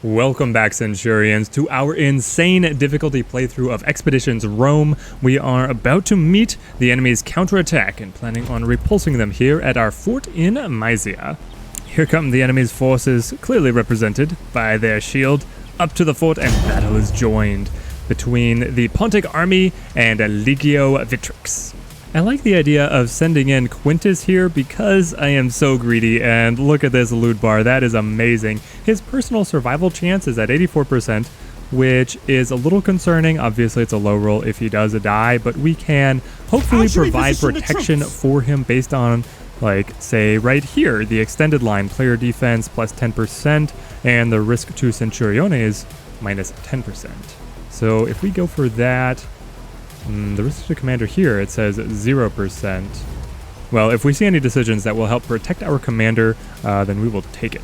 Welcome back, Centurions, to our insane difficulty playthrough of Expeditions Rome. We are about to meet the enemy's counterattack and planning on repulsing them here at our fort in Mysia. Here come the enemy's forces, clearly represented by their shield, up to the fort, and battle is joined between the Pontic army and Legio Vitrix. I like the idea of sending in Quintus here because I am so greedy, and look at this loot bar, that is amazing. His personal survival chance is at 84%, which is a little concerning. Obviously it's a low roll if he does die, but we can hopefully provide protection for him based on, like, say right here, the extended line, player defense plus 10%, and the risk to Centuriones minus 10%. So if we go for that, the risk to commander here, it says 0%. Well, if we see any decisions that will help protect our commander, then we will take it.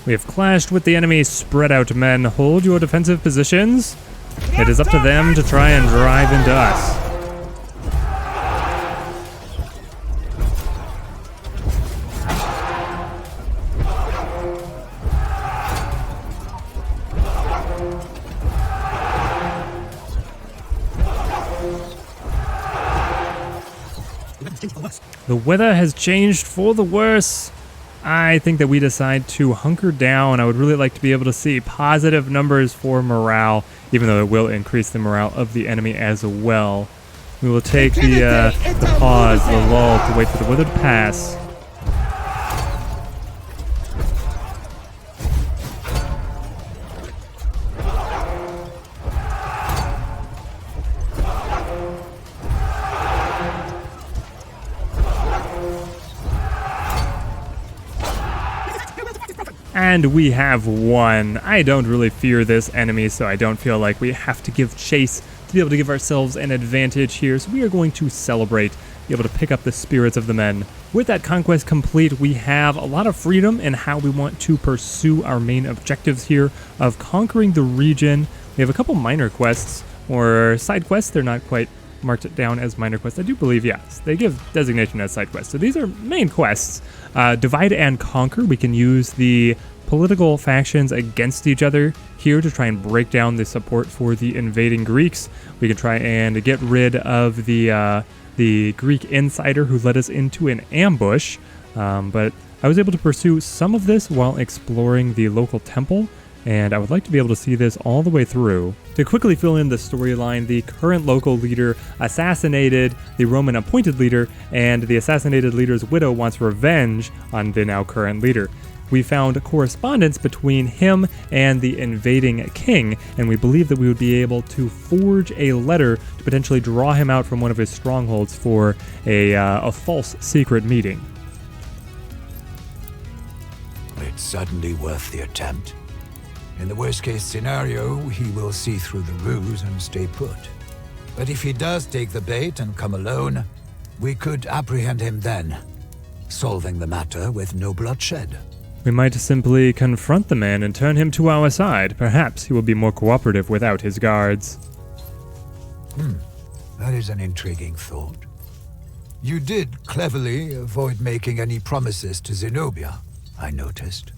We have clashed with the enemy. Spread out, men. Hold your defensive positions. It is up to them to try and drive into us. The weather has changed for the worse. I think that we decide to hunker down. I would really like to be able to see positive numbers for morale, even though it will increase the morale of the enemy as well. We will take the pause, the lull, to wait for the weather to pass. And we have won. I don't really fear this enemy, so I don't feel like we have to give chase to be able to give ourselves an advantage here. So we are going to celebrate, be able to pick up the spirits of the men. With that conquest complete, we have a lot of freedom in how we want to pursue our main objectives here of conquering the region. We have a couple minor quests, or side quests. They're not quite marked down as minor quests. I do believe, yes, they give designation as side quests. So these are main quests. Divide and conquer. We can use the political factions against each other here to try and break down the support for the invading Greeks. We can try and get rid of the Greek insider who led us into an ambush. But I was able to pursue some of this while exploring the local temple, and I would like to be able to see this all the way through. To quickly fill in the storyline, the current local leader assassinated the Roman appointed leader, and the assassinated leader's widow wants revenge on the now current leader. We found correspondence between him and the invading king, and we believe that we would be able to forge a letter to potentially draw him out from one of his strongholds for a false secret meeting. It's certainly worth the attempt. In the worst-case scenario, he will see through the ruse and stay put. But if he does take the bait and come alone, we could apprehend him then, solving the matter with no bloodshed. We might simply confront the man and turn him to our side. Perhaps he will be more cooperative without his guards. That is an intriguing thought. You did cleverly avoid making any promises to Zenobia, I noticed.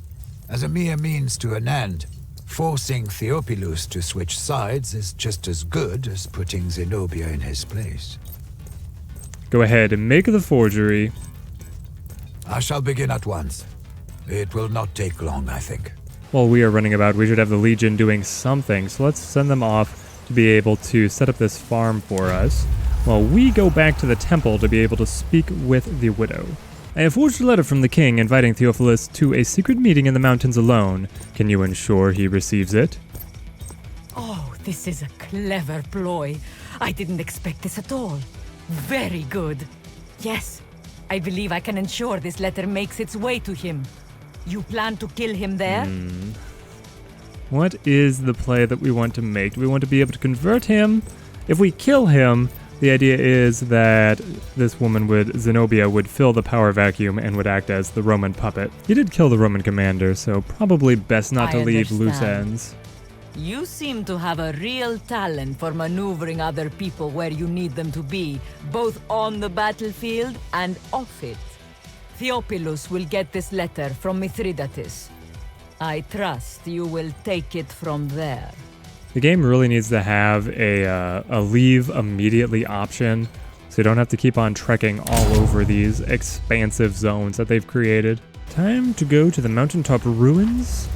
As a mere means to an end, forcing Theophilus to switch sides is just as good as putting Zenobia in his place. Go ahead and make the forgery. I shall begin at once. It will not take long, I think. While we are running about, we should have the Legion doing something, so let's send them off to be able to set up this farm for us, while we go back to the temple to be able to speak with the widow. I have forged a letter from the king inviting Theophilus to a secret meeting in the mountains alone. Can you ensure he receives it? Oh, this is a clever ploy. I didn't expect this at all. Very good. Yes, I believe I can ensure this letter makes its way to him. You plan to kill him there? What is the play that we want to make? Do we want to be able to convert him? If we kill him, The idea is that this woman Zenobia would fill the power vacuum and would act as the Roman puppet. He did kill the Roman commander, so probably best not to leave loose ends. You seem to have a real talent for maneuvering other people where you need them to be, both on the battlefield and off it. Theophilus will get this letter from Mithridates. I trust you will take it from there. The game really needs to have a leave immediately option, so you don't have to keep on trekking all over these expansive zones that they've created. Time to go to the mountaintop ruins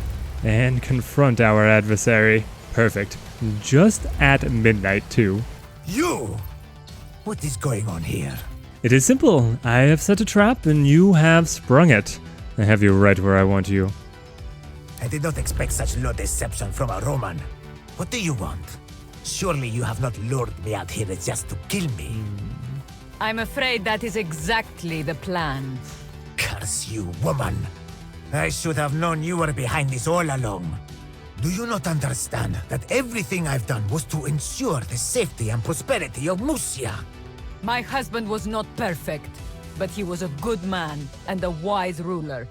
and confront our adversary. Perfect. Just at midnight, too. You! What is going on here? It is simple. I have set a trap and you have sprung it. I have you right where I want you. I did not expect such low deception from a Roman. What do you want? Surely you have not lured me out here just to kill me. I'm afraid that is exactly the plan. Curse you, woman. I should have known you were behind this all along. Do you not understand that everything I've done was to ensure the safety and prosperity of Mysia? My husband was not perfect, but he was a good man and a wise ruler.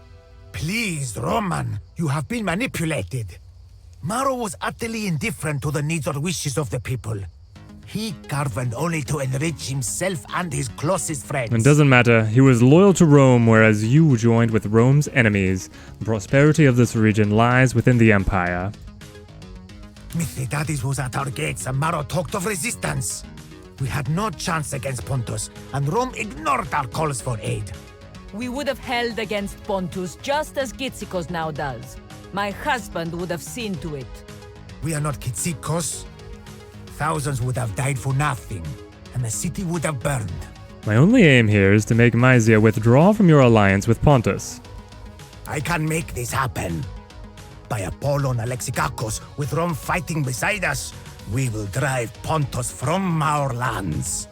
Please, Roman, you have been manipulated. Maro was utterly indifferent to the needs or wishes of the people. He governed only to enrich himself and his closest friends. It doesn't matter. He was loyal to Rome, whereas you joined with Rome's enemies. The prosperity of this region lies within the empire. Mithridates was at our gates and Maro talked of resistance. We had no chance against Pontus, and Rome ignored our calls for aid. We would have held against Pontus just as Kitsikos now does. My husband would have seen to it. We are not Kitsikos. Thousands would have died for nothing, and the city would have burned. My only aim here is to make Mysia withdraw from your alliance with Pontus. I can make this happen. By Apollon Alexikakos, with Rome fighting beside us, we will drive Pontus from our lands.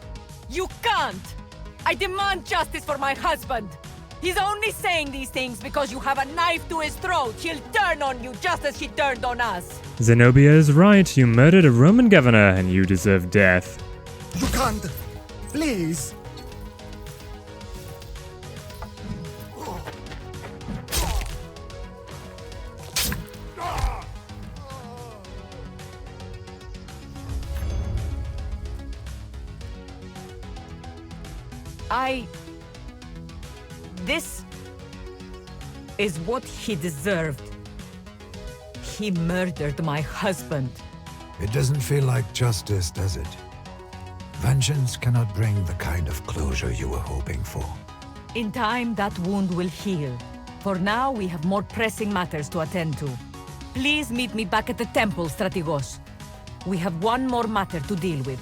You can't! I demand justice for my husband! He's only saying these things because you have a knife to his throat. He'll turn on you just as he turned on us. Zenobia is right. You murdered a Roman governor and you deserve death. You can't! Please! This is what he deserved. He murdered my husband. It doesn't feel like justice, does it? Vengeance cannot bring the kind of closure you were hoping for. In time, that wound will heal. For now, we have more pressing matters to attend to. Please meet me back at the temple, Strategos. We have one more matter to deal with.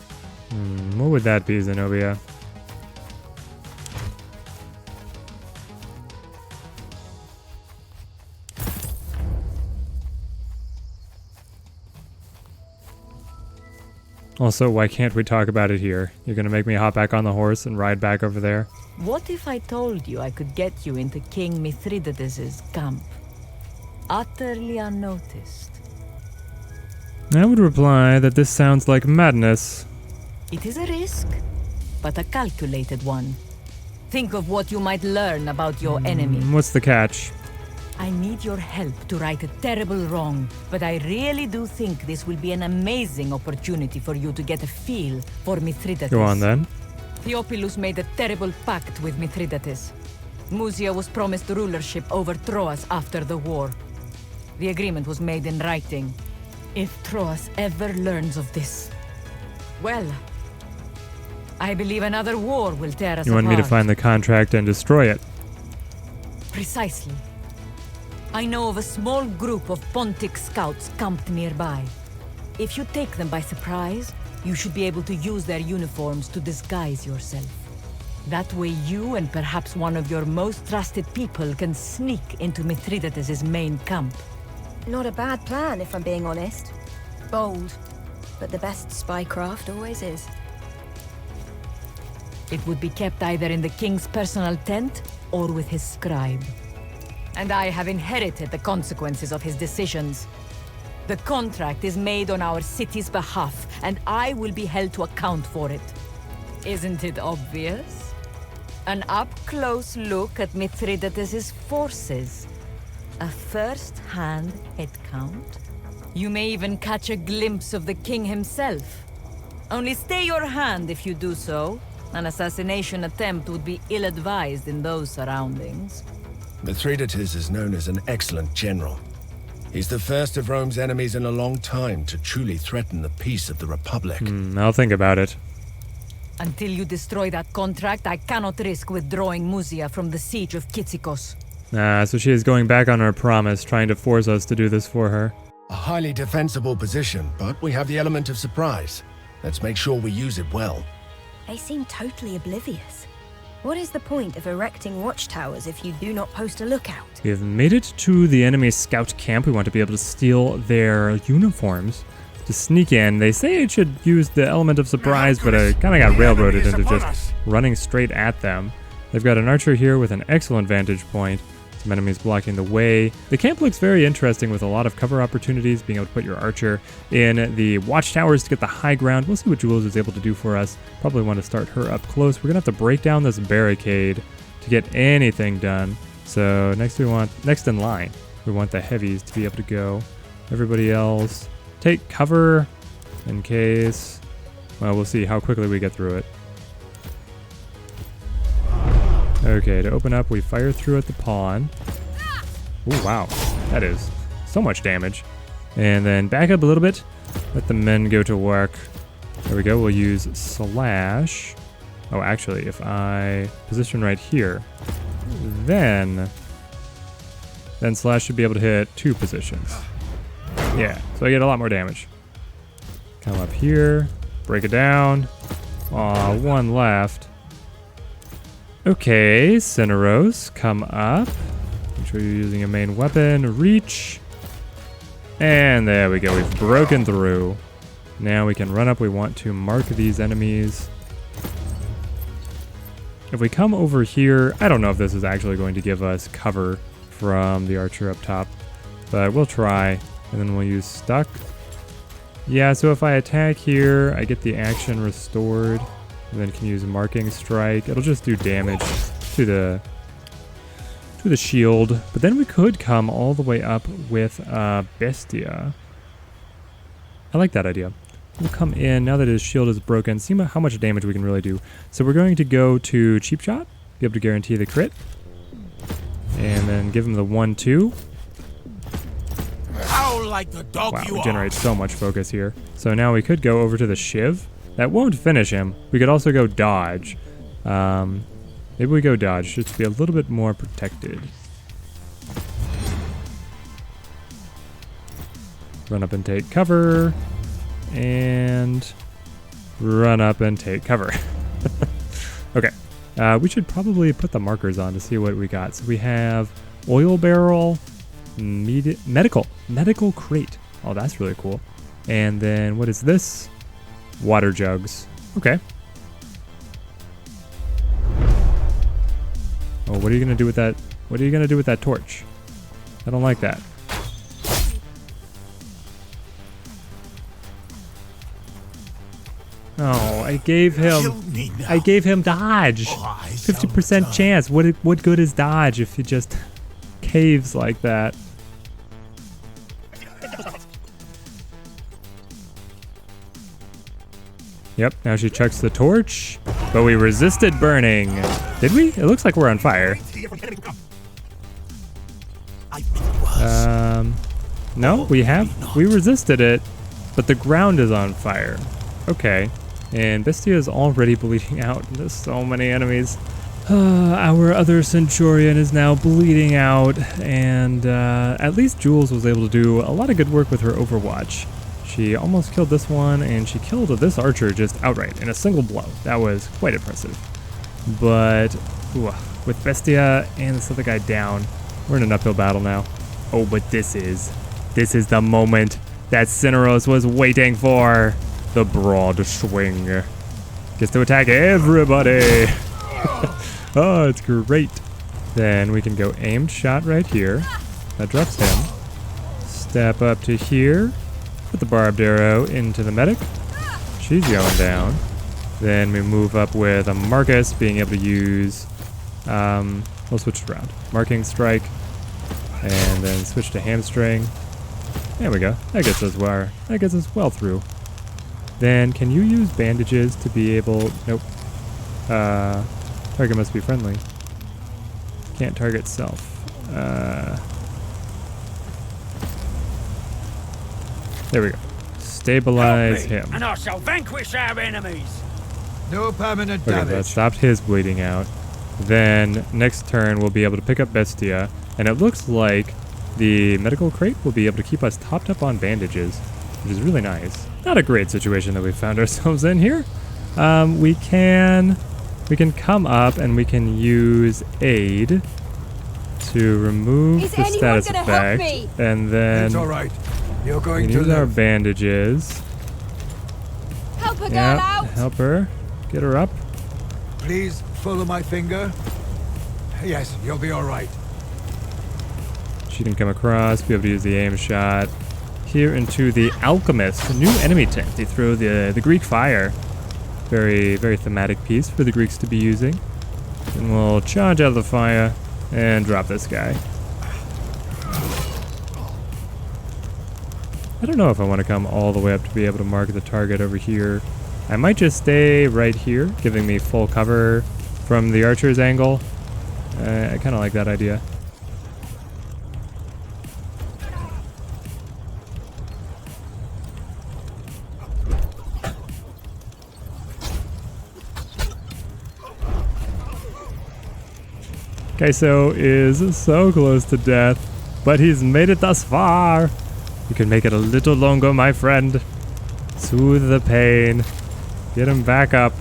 What would that be, Zenobia? Also, why can't we talk about it here? You're gonna make me hop back on the horse and ride back over there? What if I told you I could get you into King Mithridates' camp? Utterly unnoticed. I would reply that this sounds like madness. It is a risk, but a calculated one. Think of what you might learn about your enemy. What's the catch? I need your help to right a terrible wrong, but I really do think this will be an amazing opportunity for you to get a feel for Mithridates. Go on then. Theophilus made a terrible pact with Mithridates. Mysia was promised rulership over Troas after the war. The agreement was made in writing. If Troas ever learns of this, well, I believe another war will tear us apart. You want me to find the contract and destroy it? Precisely. I know of a small group of Pontic scouts camped nearby. If you take them by surprise, you should be able to use their uniforms to disguise yourself. That way you and perhaps one of your most trusted people can sneak into Mithridates' main camp. Not a bad plan, if I'm being honest. Bold, but the best spycraft always is. It would be kept either in the king's personal tent or with his scribe. And I have inherited the consequences of his decisions. The contract is made on our city's behalf, and I will be held to account for it. Isn't it obvious? An up-close look at Mithridates' forces. A first-hand head count. You may even catch a glimpse of the king himself. Only stay your hand if you do so. An assassination attempt would be ill-advised in those surroundings. Mithridates is known as an excellent general. He's the first of Rome's enemies in a long time to truly threaten the peace of the Republic. I'll think about it. Until you destroy that contract, I cannot risk withdrawing Mysia from the siege of Kitsikos. So she is going back on her promise, trying to force us to do this for her. A highly defensible position, but we have the element of surprise. Let's make sure we use it well. They seem totally oblivious. What is the point of erecting watchtowers if you do not post a lookout? We have made it to the enemy scout camp. We want to be able to steal their uniforms to sneak in. They say it should use the element of surprise, but I kind of got railroaded into just running straight at them. They've got an archer here with an excellent vantage point. Some enemies blocking the way. The camp looks very interesting with a lot of cover opportunities, being able to put your archer in the watchtowers to get the high ground. We'll see what Jules is able to do for us. Probably want to start her up close. We're going to have to break down this barricade to get anything done. So next in line, we want the heavies to be able to go. Everybody else, take cover in case. Well, we'll see how quickly we get through it. Okay, to open up, we fire through at the pawn. Oh, wow. That is so much damage. And then back up a little bit. Let the men go to work. There we go. We'll use slash. Oh, actually, if I position right here, then slash should be able to hit 2 positions. Yeah, so I get a lot more damage. Come up here. Break it down. Aw, 1 left. Okay, Cineros, come up. Make sure you're using a main weapon. Reach. And there we go. We've broken through. Now we can run up. We want to mark these enemies. If we come over here, I don't know if this is actually going to give us cover from the archer up top, but we'll try. And then we'll use stuck. Yeah, so if I attack here, I get the action restored. And then can use marking strike. It'll just do damage to the shield. But then we could come all the way up with Bestia. I like that idea. We'll come in now that his shield is broken. See how much damage we can really do. So we're going to go to Cheap Shot. Be able to guarantee the crit. And then give him the 1-2. Like the dog wow, we generate so much focus here. So now we could go over to the Shiv. That won't finish him. We could also go dodge. Maybe we go dodge just to be a little bit more protected. Run up and take cover. And run up and take cover. Okay. We should probably put the markers on to see what we got. So we have oil barrel, medical crate. Oh, that's really cool. And then what is this? Water jugs. Okay. Oh, what are you gonna do with that? What are you gonna do with that torch? I don't like that. Oh, I gave him dodge. 50% chance. What good is dodge if he just caves like that? Yep, now she chucks the torch, but we resisted burning. Did we? It looks like we're on fire. No, we resisted it, but the ground is on fire. Okay, and Bestia is already bleeding out. There's so many enemies. Our other Centurion is now bleeding out, and at least Jules was able to do a lot of good work with her Overwatch. She almost killed this one, and she killed this archer just outright in a single blow. That was quite impressive. But with Bestia and this other guy down, we're in an uphill battle now. Oh, but this is the moment that Cineros was waiting for. The broad swing. Gets to attack everybody. Oh, it's great. Then we can go aimed shot right here. That drops him. Step up to here. Put the barbed arrow into the medic. She's going down. Then we move up with a Marcus being able to use, we'll switch it around. Marking strike, and then switch to hamstring. There we go. That gets us well through. Then can you use bandages to be able, nope. Target must be friendly. Can't target self. There we go. Stabilize him. And I shall vanquish our enemies. No permanent Okay, that damage. stopped his bleeding out. Then next turn we'll be able to pick up Bestia, and it looks like the medical crate will be able to keep us topped up on bandages, which is really nice. Not a great situation that we found ourselves in here. We can come up and we can use aid to remove the status effect, and then It's all right. You're we going can to use our live. bandages. Help a girl Yeah, out! help her. Get her up. Please follow my finger. Yes, you'll be all right. She can come across, be able to use the aim shot. Here into the Alchemist, a new enemy tent. They throw the Greek fire. Very, very thematic piece for the Greeks to be using. And we'll charge out of the fire and drop this guy. I don't know if I want to come all the way up to be able to mark the target over here. I might just stay right here, giving me full cover from the archer's angle. I kind of like that idea. Kaiso is so close to death, but he's made it thus far. You can make it a little longer, my friend. Soothe the pain. Get him back up.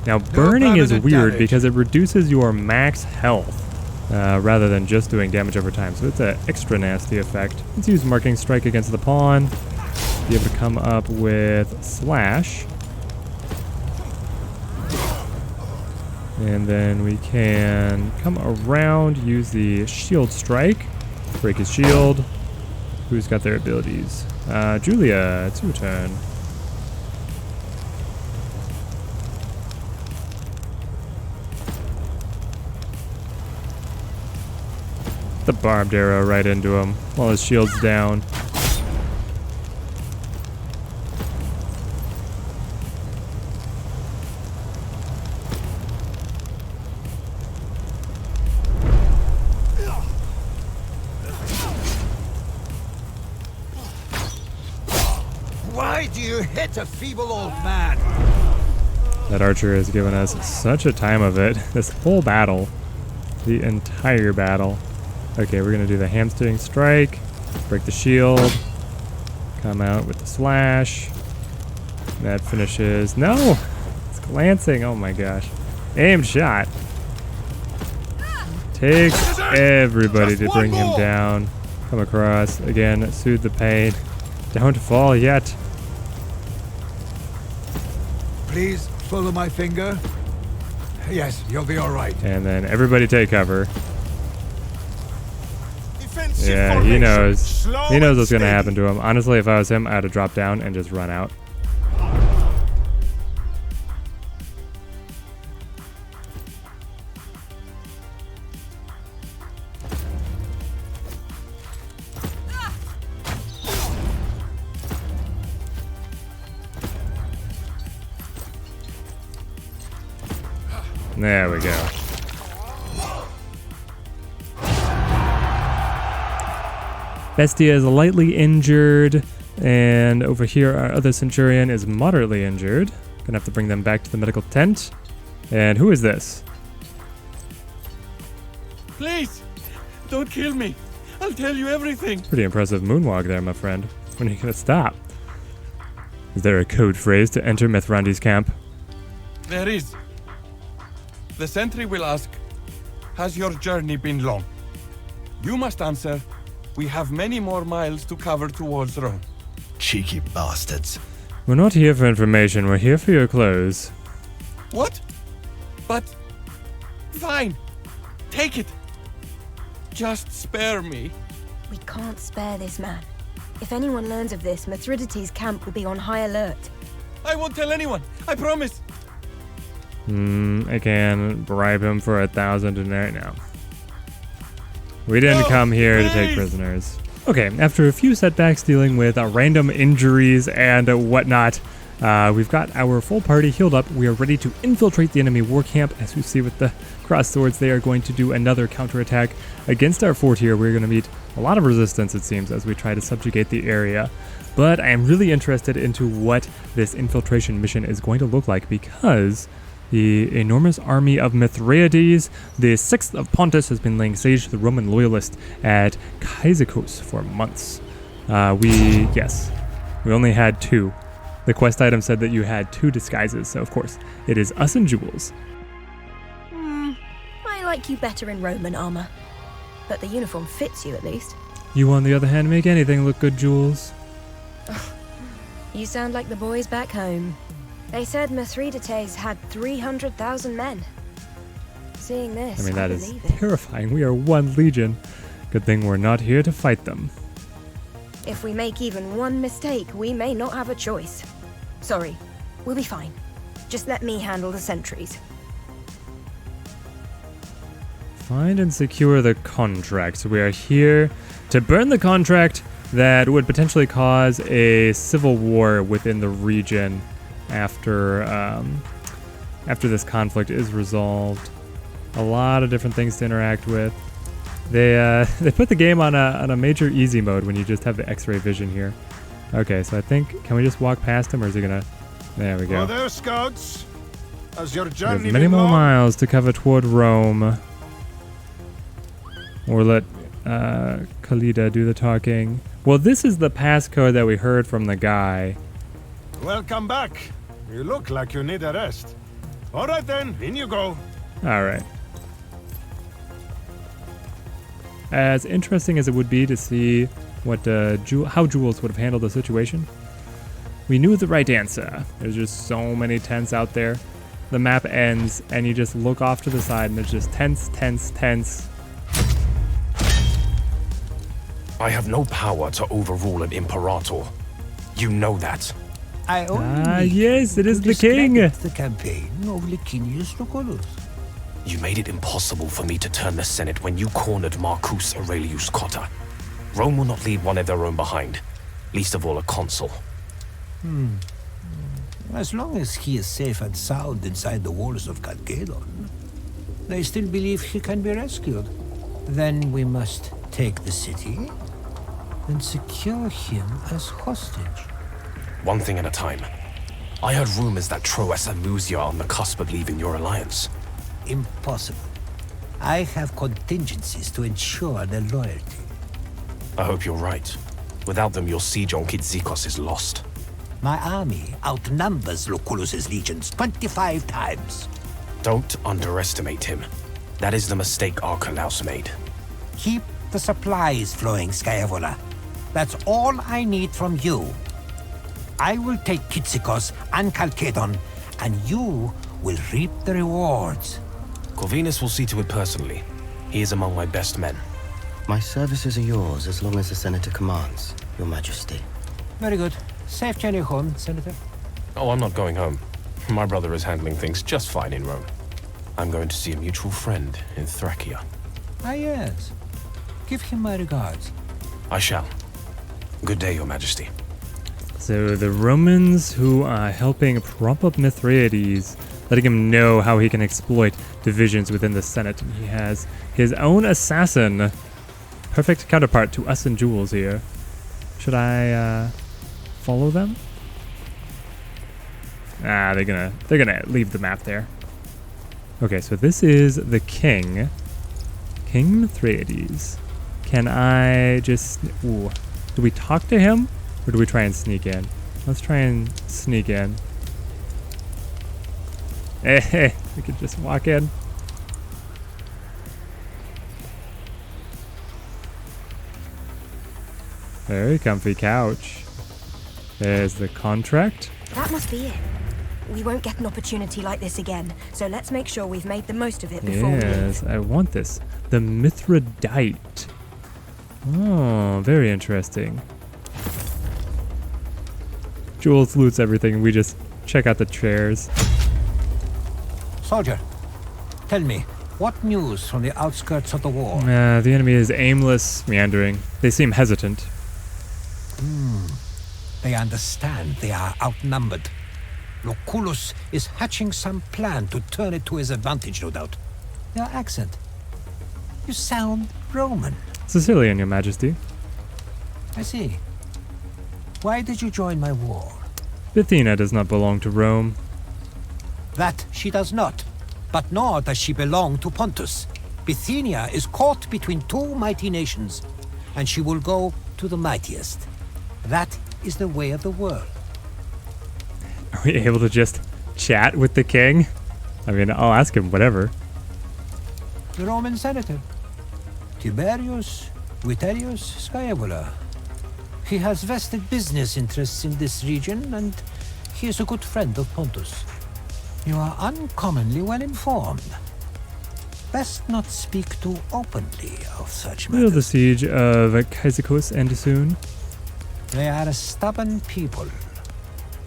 Now, burning is permanent weird damage. because it reduces your max health rather than just doing damage over time. So it's an extra nasty effect. Let's use Marking Strike against the pawn. Be able to come up with Slash. And then we can come around, use the Shield Strike, break his shield. Who's got their abilities? Julia, it's your turn. The barbed arrow right into him while his shield's down. Why do you hit a feeble old man? That archer has given us such a time of it. This whole battle. The entire battle. Okay, we're going to do the hamstring strike. Break the shield. Come out with the slash. That finishes... No! It's glancing. Oh my gosh. Aim shot. Takes everybody to bring him down. Come across. Again, soothe the pain. Don't fall yet. Please follow my finger. Yes, you'll be all right. And then everybody take cover. Yeah, he knows. He knows what's going to happen to him. Honestly, if I was him, I'd have dropped down and just run out. There we go. Bestia is lightly injured, and over here our other Centurion is moderately injured. Gonna have to bring them back to the medical tent. And who is this? Please, don't kill me. I'll tell you everything. Pretty impressive moonwalk there, my friend. When are you gonna stop? Is there a code phrase to enter Mithridates' camp? There is. The sentry will ask, has your journey been long? You must answer, we have many more miles to cover towards Rome. Cheeky bastards. We're not here for information, we're here for your clothes. What? But... Fine. Take it. Just spare me. We can't spare this man. If anyone learns of this, Mithridates' camp will be on high alert. I won't tell anyone. I promise. I can bribe him for 1,000 denarii now. We didn't come here to take prisoners. Okay, after a few setbacks dealing with random injuries and whatnot, we've got our full party healed up. We are ready to infiltrate the enemy war camp. As we see with the cross swords, they are going to do another counterattack against our fort here. We're going to meet a lot of resistance, it seems, as we try to subjugate the area. But I am really interested into what this infiltration mission is going to look like, because the enormous army of Mithridates, the 6th of Pontic, has been laying siege to the Roman loyalists at Cyzicus for months. We only had 2. The quest item said that you had 2 disguises, so of course, it is us and Jules. I like you better in Roman armor. But the uniform fits you at least. You, on the other hand, make anything look good, Jules. You sound like the boys back home. They said Mithridates had 300,000 men. Seeing this, I mean, that is believe it. terrifying. We are 1 legion. Good thing we're not here to fight them. If we make even one mistake, we may not have a choice. Sorry, we'll be fine. Just let me handle the sentries. Find and secure the contract. So we are here to burn the contract that would potentially cause a civil war within the region after this conflict is resolved. A lot of different things to interact with. They put the game on a major easy mode when you just have the X-ray vision here. Okay, so I think, can we just walk past him, or is he gonna? There we go. Oh, there, scouts. As your journey There's many more miles to cover toward Rome. Or let Khalida do the talking. Well, this is the passcode that we heard from the guy. Welcome back. You look like you need a rest. All right then, in you go. All right. As interesting as it would be to see what how Jules would have handled the situation, we knew the right answer. There's just so many tents out there. The map ends, and you just look off to the side, and there's just tents, tents, tents. I have no power to overrule an imperator. You know that. I only yes, it is the king. The campaign of Licinius Lucullus. You made it impossible for me to turn the Senate when you cornered Marcus Aurelius Cotta. Rome will not leave one of their own behind, least of all a consul. As long as he is safe and sound inside the walls of Calcedon, they still believe he can be rescued. Then we must take the city and secure him as hostage. One thing at a time. I heard rumors that Troas and Mysia are on the cusp of leaving your alliance. Impossible. I have contingencies to ensure their loyalty. I hope you're right. Without them, your siege on Cyzicus is lost. My army outnumbers Lucullus's legions 25 times. Don't underestimate him. That is the mistake Archelaus made. Keep the supplies flowing, Scaevola. That's all I need from you. I will take Cyzicus and Calcedon, and you will reap the rewards. Corvinus will see to it personally. He is among my best men. My services are yours as long as the Senator commands, Your Majesty. Very good. Safe journey home, Senator. Oh, I'm not going home. My brother is handling things just fine in Rome. I'm going to see a mutual friend in Thracia. Ah, yes. Give him my regards. I shall. Good day, Your Majesty. So the Romans who are helping prop up Mithridates, letting him know how he can exploit divisions within the Senate. And he has his own assassin. Perfect counterpart to us and Jules here. Should I follow them? Ah, they're gonna leave the map there. Okay, so this is the king. King Mithridates. Can I just... Ooh. Do we talk to him? Or do we try and sneak in? Let's try and sneak in. Hey, we could just walk in. Very comfy couch. There's the contract. That must be it. We won't get an opportunity like this again, so let's make sure we've made the most of it before we leave. Yes, I want this. The Mithridate. Oh, very interesting. Jules loots everything, and we just check out the chairs. Soldier, tell me, what news from the outskirts of the war? The enemy is aimless, meandering. They seem hesitant. They understand they are outnumbered. Lucullus is hatching some plan to turn it to his advantage, no doubt. Your accent. You sound Roman. Sicilian, Your Majesty. I see. Why did you join my war? Bithynia does not belong to Rome. That she does not. But nor does she belong to Pontus. Bithynia is caught between two mighty nations, and she will go to the mightiest. That is the way of the world. Are we able to just chat with the king? I mean, I'll ask him whatever. The Roman senator, Tiberius Vitellius Scaevola. He has vested business interests in this region, and he is a good friend of Pontus. You are uncommonly well informed. Best not speak too openly of such matters. Will the siege of Cyzicus end soon? They are a stubborn people,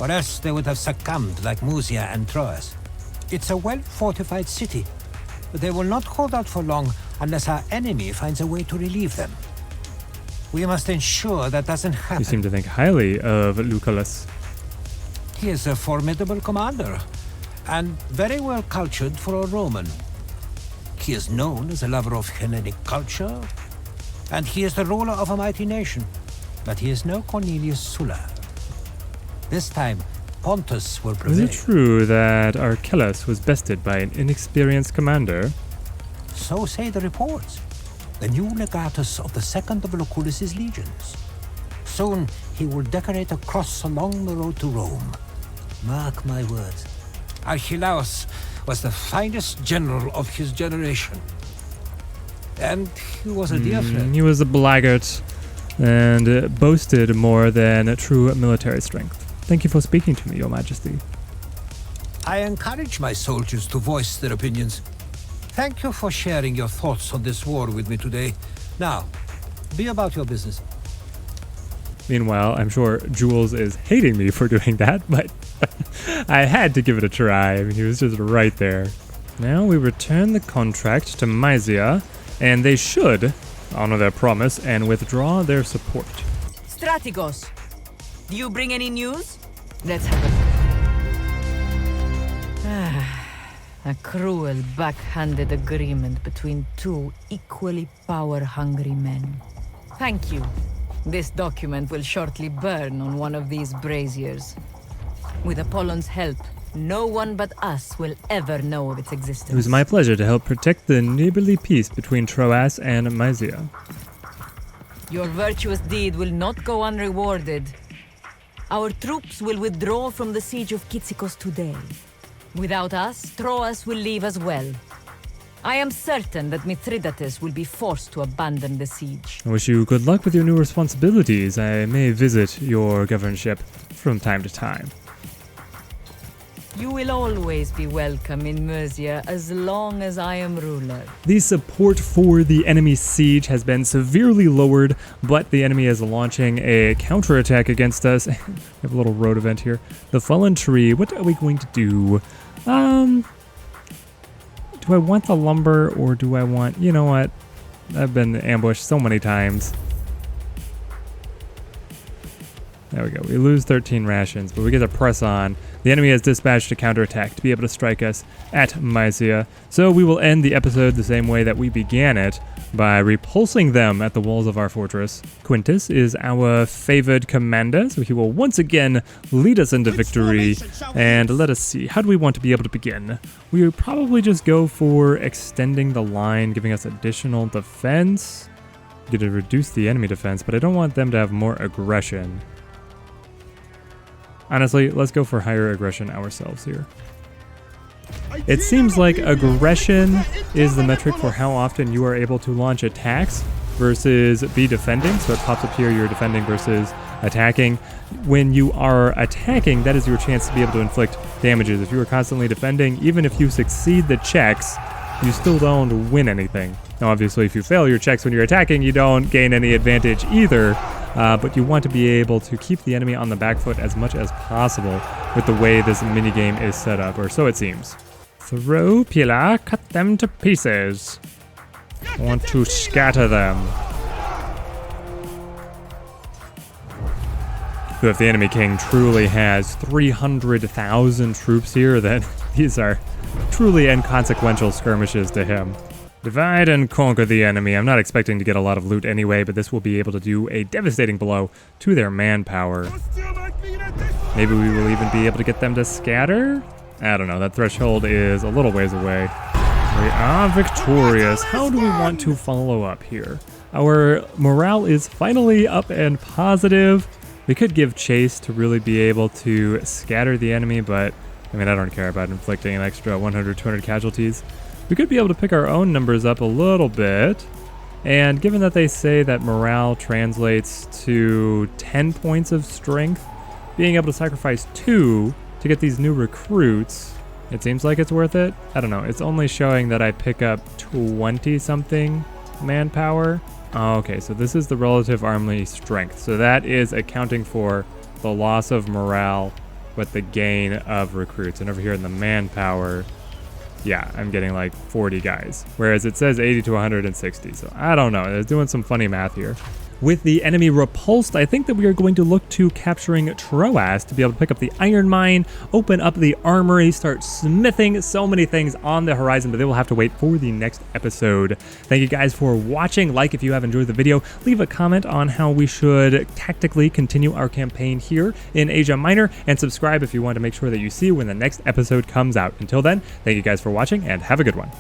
or else they would have succumbed like Mysia and Troas. It's a well-fortified city, but they will not hold out for long unless our enemy finds a way to relieve them. We must ensure that doesn't happen. You seem to think highly of Lucullus. He is a formidable commander, and very well cultured for a Roman. He is known as a lover of Hellenic culture, and he is the ruler of a mighty nation. But he is no Cornelius Sulla. This time, Pontus will prevail. Is it true that Archelaus was bested by an inexperienced commander? So say the reports. The new legatus of the second of Lucullus's legions. Soon he will decorate a cross along the road to Rome. Mark my words. Archelaus was the finest general of his generation. And he was a dear friend. He was a blackguard and boasted more than true military strength. Thank you for speaking to me, Your Majesty. I encourage my soldiers to voice their opinions. Thank you for sharing your thoughts on this war with me today. Now, be about your business. Meanwhile, I'm sure Jules is hating me for doing that, but I had to give it a try. I mean, he was just right there. Now we return the contract to Mysia, and they should honor their promise and withdraw their support. Strategos, do you bring any news? Let's have a look. A cruel, backhanded agreement between two equally power-hungry men. Thank you. This document will shortly burn on one of these braziers. With Apollon's help, no one but us will ever know of its existence. It was my pleasure to help protect the neighborly peace between Troas and Mysia. Your virtuous deed will not go unrewarded. Our troops will withdraw from the siege of Cyzicus today. Without us, Troas will leave as well. I am certain that Mithridates will be forced to abandon the siege. I wish you good luck with your new responsibilities. I may visit your governorship from time to time. You will always be welcome in Mysia as long as I am ruler. The support for the enemy siege has been severely lowered, but the enemy is launching a counterattack against us. We have a little road event here. The fallen tree, what are we going to do? Do I want the lumber or do I want... You know what? I've been ambushed so many times. There we go. We lose 13 rations, but we get to press on. The enemy has dispatched a counterattack to be able to strike us at Mysia. So we will end the episode the same way that we began it, by repulsing them at the walls of our fortress. Quintus is our favored commander, so he will once again lead us into victory. And let us see, how do we want to be able to begin? We would probably just go for extending the line, giving us additional defense. Get to reduce the enemy defense, but I don't want them to have more aggression. Honestly, let's go for higher aggression ourselves here. It seems like aggression is the metric for how often you are able to launch attacks versus be defending. So it pops up here, you're defending versus attacking. When you are attacking, that is your chance to be able to inflict damages. If you are constantly defending, even if you succeed the checks, you still don't win anything. Now, obviously, if you fail your checks when you're attacking, you don't gain any advantage either. but you want to be able to keep the enemy on the back foot as much as possible with the way this minigame is set up, or so it seems. Throw pillar, cut them to pieces. I want to scatter them. So if the enemy king truly has 300,000 troops here, then these are truly inconsequential skirmishes to him. Divide and conquer the enemy. I'm not expecting to get a lot of loot anyway, but this will be able to do a devastating blow to their manpower. Maybe we will even be able to get them to scatter? I don't know, that threshold is a little ways away. We are victorious. How do we want to follow up here? Our morale is finally up and positive. We could give chase to really be able to scatter the enemy, but I mean, I don't care about inflicting an extra 100, 200 casualties. We could be able to pick our own numbers up a little bit. And given that they say that morale translates to 10 points of strength, being able to sacrifice 2 to get these new recruits, it seems like it's worth it. I don't know. It's only showing that I pick up 20-something manpower. Oh, okay, so this is the relative army strength. So that is accounting for the loss of morale, but the gain of recruits. And over here in the manpower, yeah, I'm getting like 40 guys. Whereas it says 80 to 160. So I don't know. They're doing some funny math here. With the enemy repulsed, I think that we are going to look to capturing Troas to be able to pick up the iron mine, open up the armory, start smithing so many things on the horizon, but they will have to wait for the next episode. Thank you guys for watching. Like if you have enjoyed the video. Leave a comment on how we should tactically continue our campaign here in Asia Minor, and subscribe if you want to make sure that you see when the next episode comes out. Until then, thank you guys for watching, and have a good one.